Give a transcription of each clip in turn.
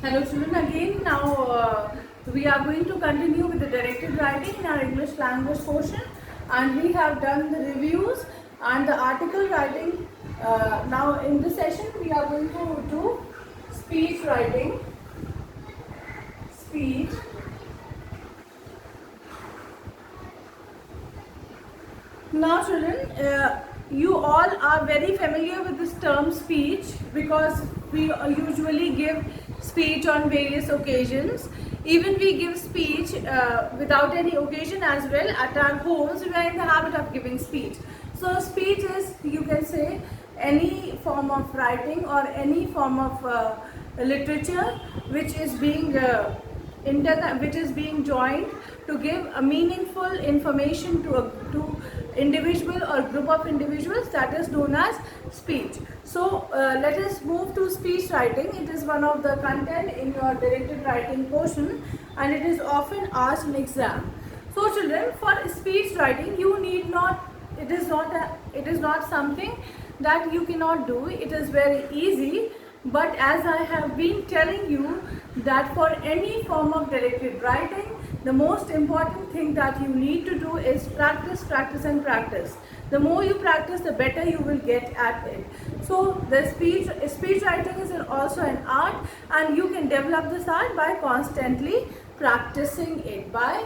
Hello children, again now we are going to continue with the directed writing in our English language portion, and we have done the reviews and the article writing. Now in this session we are going to do speech writing. Speech. Now children, you all are very familiar with this term speech because we usually give speech on various occasions. Even we give speech without any occasion as well at our homes. We are in the habit of giving speech. So speech is, you can say, any form of writing or any form of literature which is being joined to give a meaningful information to individual or group of individuals, that is known as speech. So let us move to speech writing. It is one of the content in your directed writing portion and it is often asked in exam. So children, for speech writing you need not, it is not something that you cannot do. It is very easy. But as I have been telling you that for any form of directed writing, the most important thing that you need to do is practice, practice and practice. The more you practice, the better you will get at it. So the speech writing is also an art, and you can develop this art by constantly practicing it. By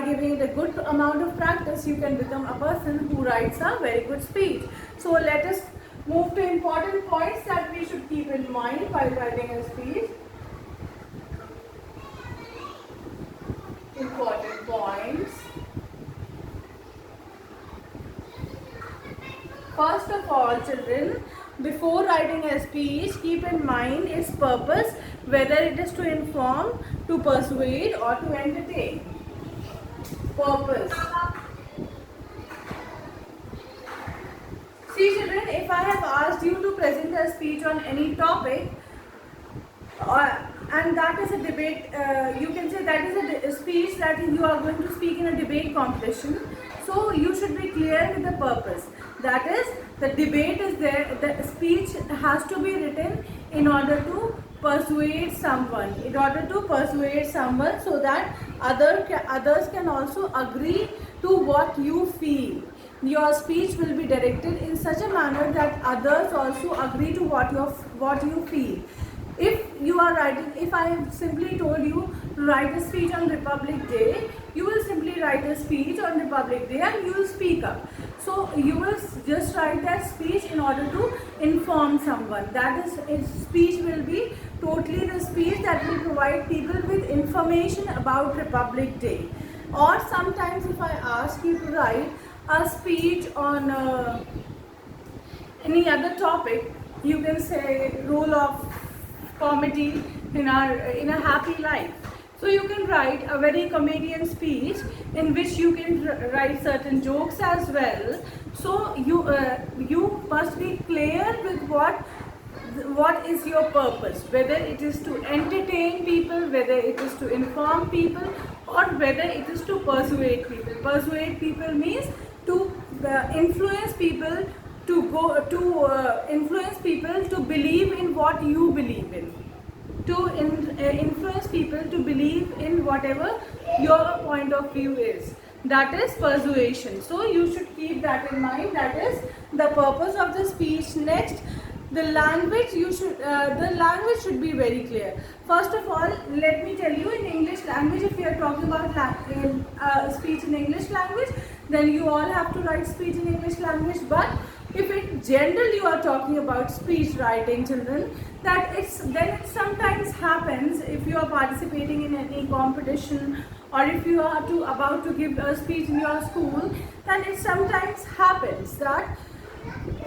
giving it a good amount of practice, you can become a person who writes a very good speech. So let us move to important points that we should keep in mind while writing a speech. Important points. First of all, children, before writing a speech, keep in mind its purpose, whether it is to inform, to persuade or to entertain. Purpose. See children, if I have asked you to present a speech on any topic, and that is a debate, you can say that is a speech that you are going to speak in a debate competition. So you should be clear with the purpose. That is, the debate is there, the speech has to be written in order to persuade someone, so that others can also agree to what you feel. Your speech will be directed in such a manner that others also agree to what you feel. If I have simply told you to write a speech on Republic Day, you will simply write a speech on Republic Day and you will speak up. So you will just write that speech in order to inform someone. That is, speech will be totally the speech that will provide people with information about Republic Day. Or sometimes if I ask you to write a speech on any other topic, you can say role of comedy in a happy life. So you can write a very comedian speech in which you can write certain jokes as well. So you must be clear with what is your purpose, whether it is to entertain people, whether it is to inform people, or whether it is to persuade people. Persuade people means to influence people to believe in what you believe in, to influence people to believe in whatever your point of view is. That is persuasion. So you should keep that in mind. That is the purpose of the speech. Next, the language should be very clear. First of all, let me tell you, in English language, if you are talking about speech in English language, then you all have to write speech in English language. But if in general you are talking about speech writing, children, then it sometimes happens, if you are participating in any competition or if you are about to give a speech in your school, then it sometimes happens that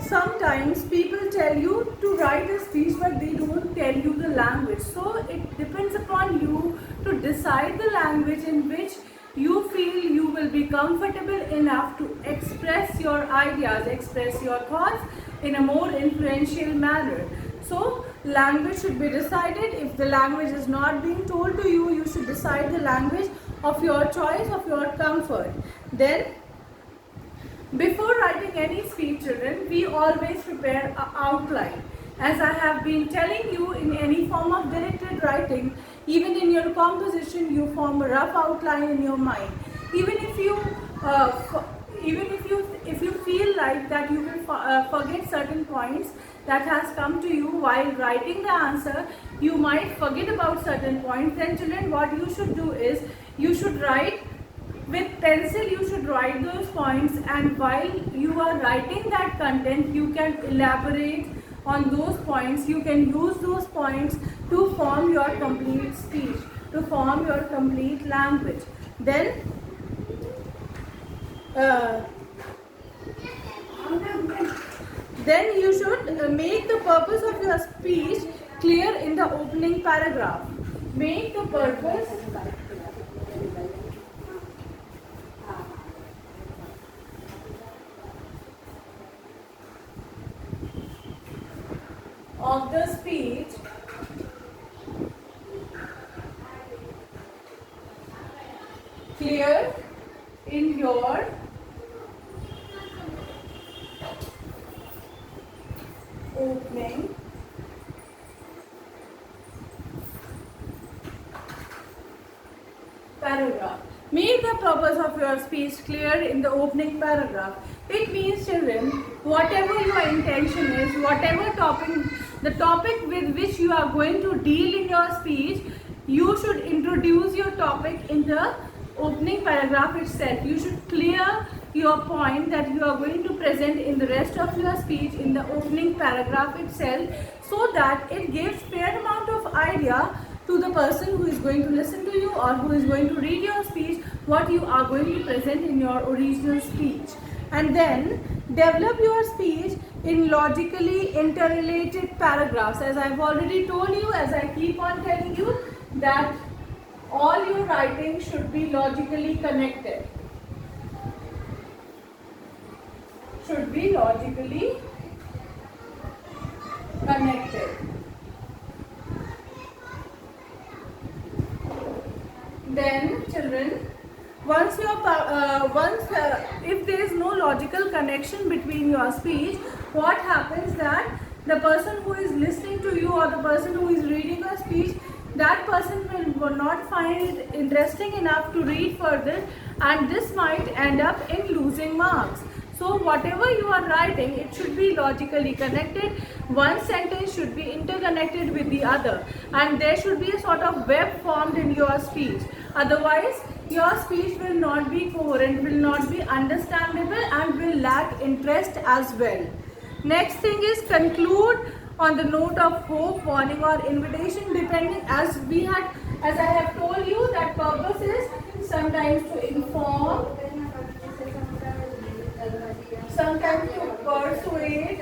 sometimes people tell you to write a speech but they don't tell you the language. So it depends upon you to decide the language in which you feel you will be comfortable enough to express your ideas, express your thoughts in a more influential manner. So language should be decided. If the language is not being told to you, you should decide the language of your choice, of your comfort. Then before writing any speech, children, we always prepare an outline. As I have been telling you, in any form of directed writing, even in your composition, you form a rough outline in your mind. Even if you if you feel like that you will forget certain points that has come to you while writing the answer, you might forget about certain points. Then children, what you should do is, you should write with pencil, you should write those points, and while you are writing that content, you can elaborate on those points. You can use those points to form your complete speech, to form your complete language. Then you should make the purpose of your speech clear in the opening paragraph. Make the purpose of the speech clear in your opening paragraph. Make the purpose of your speech clear in the opening paragraph. It means, children, whatever your intention is, whatever the topic with which you are going to deal in your speech, you should introduce your topic in the opening paragraph itself. You should clear your point that you are going to present in the rest of your speech in the opening paragraph itself, so that it gives fair amount of idea to the person who is going to listen to you or who is going to read your speech, what you are going to present in your original speech. And then develop your speech in logically interrelated paragraphs. As I've already told you, as I keep on telling you, that all your writing should be logically connected. Should be logically connected. Then, children, if there is no logical connection between your speech, what happens that the person who is listening to you or the person who is reading your speech, that person will not find it interesting enough to read further, and this might end up in losing marks. So whatever you are writing, it should be logically connected. One sentence should be interconnected with the other, and there should be a sort of web formed in your speech. Otherwise, your speech will not be coherent, will not be understandable, and will lack interest as well. Next thing is, conclude on the note of hope, warning, or invitation, depending, as I have told you, that purpose is sometimes to inform, sometimes to persuade,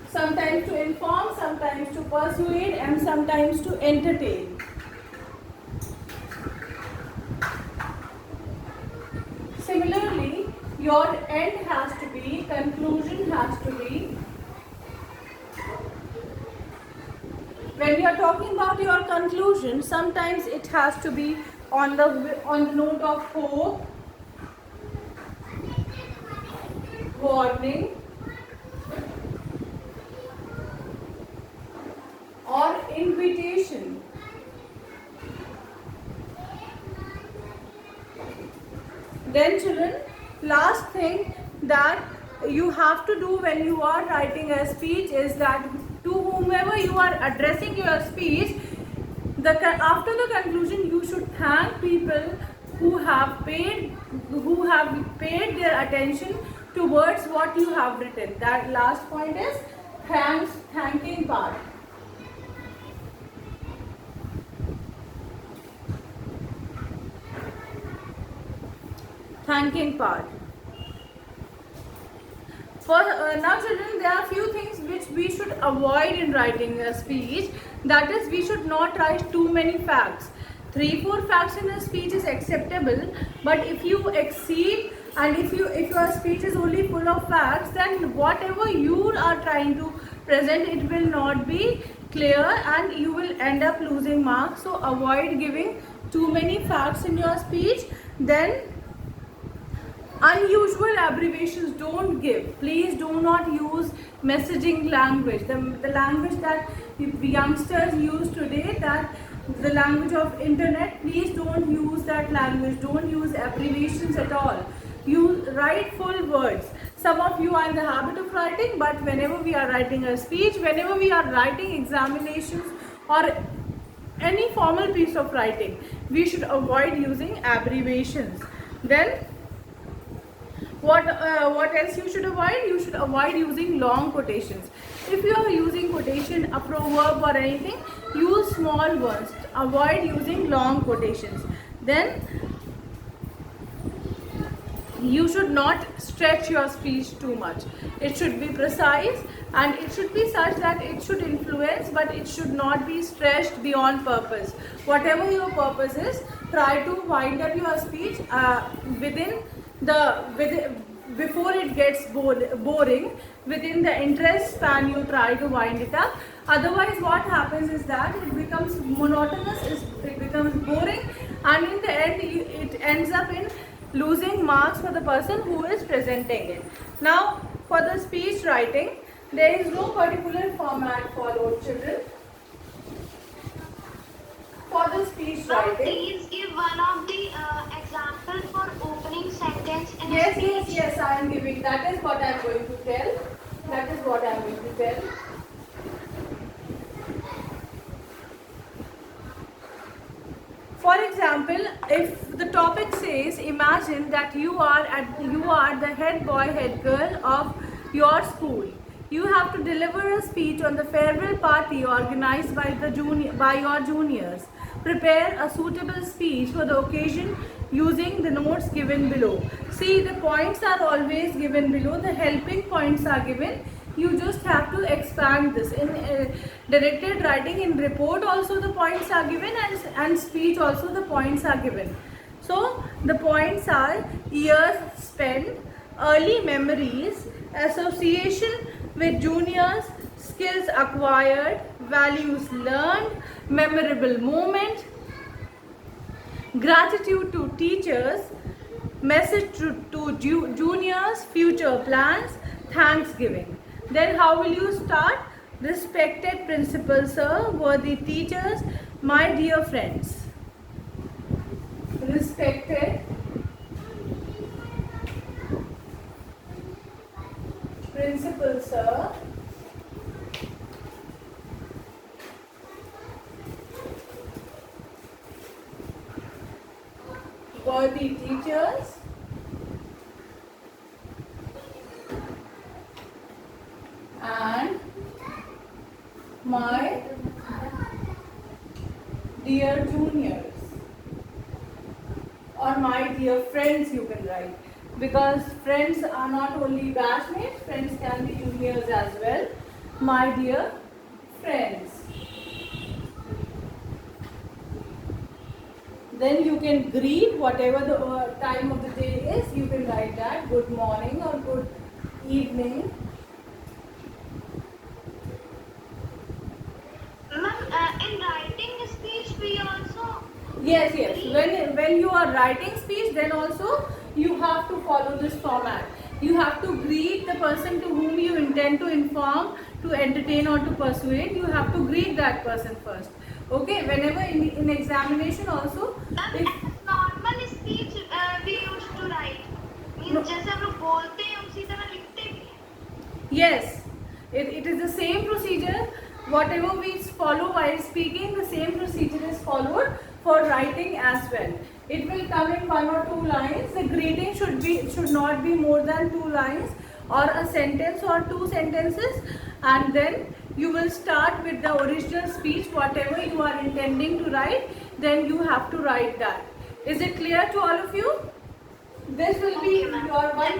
sometimes to inform, sometimes to persuade, and sometimes to entertain. Similarly, your end has to be, conclusion has to be, when you are talking about your conclusion, sometimes it has to be on the note of hope, warning, or invitation. Then, children, last thing that you have to do when you are writing a speech is that to whomever you are addressing your speech, after the conclusion, you should thank people who have paid their attention towards what you have written. That last point is thanking part. Thanking part. Now, children, there are few things which we should avoid in writing a speech. That is, we should not write too many facts. 3-4 facts in a speech is acceptable, but if you exceed, and if your speech is only full of facts, then whatever you are trying to present, it will not be clear and you will end up losing marks. So avoid giving too many facts in your speech. Then Unusual abbreviations don't give. Please do not use messaging language. The language that youngsters use today, that the language of internet, please don't use that language. Don't use abbreviations at all. You write full words. Some of you are in the habit of writing, but whenever we are writing a speech, whenever we are writing examinations or any formal piece of writing, we should avoid using abbreviations. Then what else you should avoid? You should avoid using long quotations. If you are using quotation, a proverb or anything, use small ones. Avoid using long quotations. Then you should not stretch your speech too much. It should be precise and it should be such that it should influence, but it should not be stretched beyond purpose. Whatever your purpose is, try to wind up your speech before it gets boring. Within the interest span, you try to wind it up. Otherwise, what happens is that it becomes monotonous, it becomes boring, and in the end it ends up in losing marks for the person who is presenting it. Now, for the speech writing, there is no particular format followed, children. For the speech writing, please give one of the examples for opening sentence in yes, a speech. yes, I am giving. That is what I am going to tell. That is what I am going to tell. For example, if the topic says, imagine that you are the head boy, head girl of your school. You have to deliver a speech on the farewell party organized by your juniors. Prepare a suitable speech for the occasion using the notes given below. See, the points are always given below. The helping points are given. You just have to expand this. In directed writing, in report also the points are given, and speech also the points are given. So the points are years spent, early memories, association with juniors, skills acquired, values learned, memorable moment, gratitude to teachers, message to juniors, future plans, thanksgiving. Then how will you start? Respected principal sir, worthy teachers, my dear friends. Respected principal sir, worthy teachers, and my dear juniors, or my dear friends you can write, because friends are not only batchmates, friends can be juniors as well. My dear friends. Then you can greet whatever the time of the day is. You can write that good morning or good evening. In writing speech, we also Yes. When you are writing speech, then also you have to follow this format. You have to greet the person to whom you intend to inform, to entertain or to persuade. You have to greet that person first. Okay. Whenever in examination also, if normal speech we used to write. Means जैसे हम लोग बोलते हैं उसी तरह लिखते भी हैं. yes, it is the same procedure. Whatever we follow while speaking, the same procedure is followed for writing as well. It will come in 1 or 2 lines. The greeting should not be more than 2 lines, or a sentence or 2 sentences, and then you will start with the original speech, whatever you are intending to write. Then you have to write that. Is it clear to all of you? This will be your one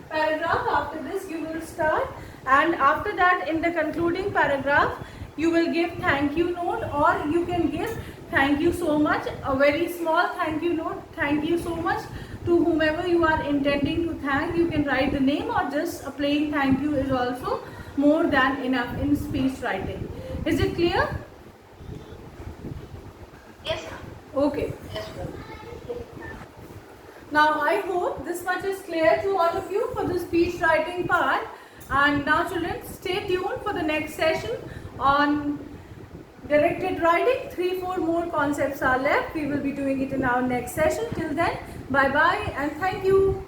paragraph. After this you will start, and after that in the concluding paragraph you will give thank you note, or you can give thank you so much, a very small thank you note, thank you so much to whomever you are intending to thank. You can write the name, or just a plain thank you is also more than enough in speech writing. Is it clear? Yes, ma'am. Okay. Yes, ma'am. Now I hope this much is clear to all of you for the speech writing part. And now children, stay tuned for the next session on directed writing. 3-4 more concepts are left. We will be doing it in our next session. Till then, bye bye and thank you.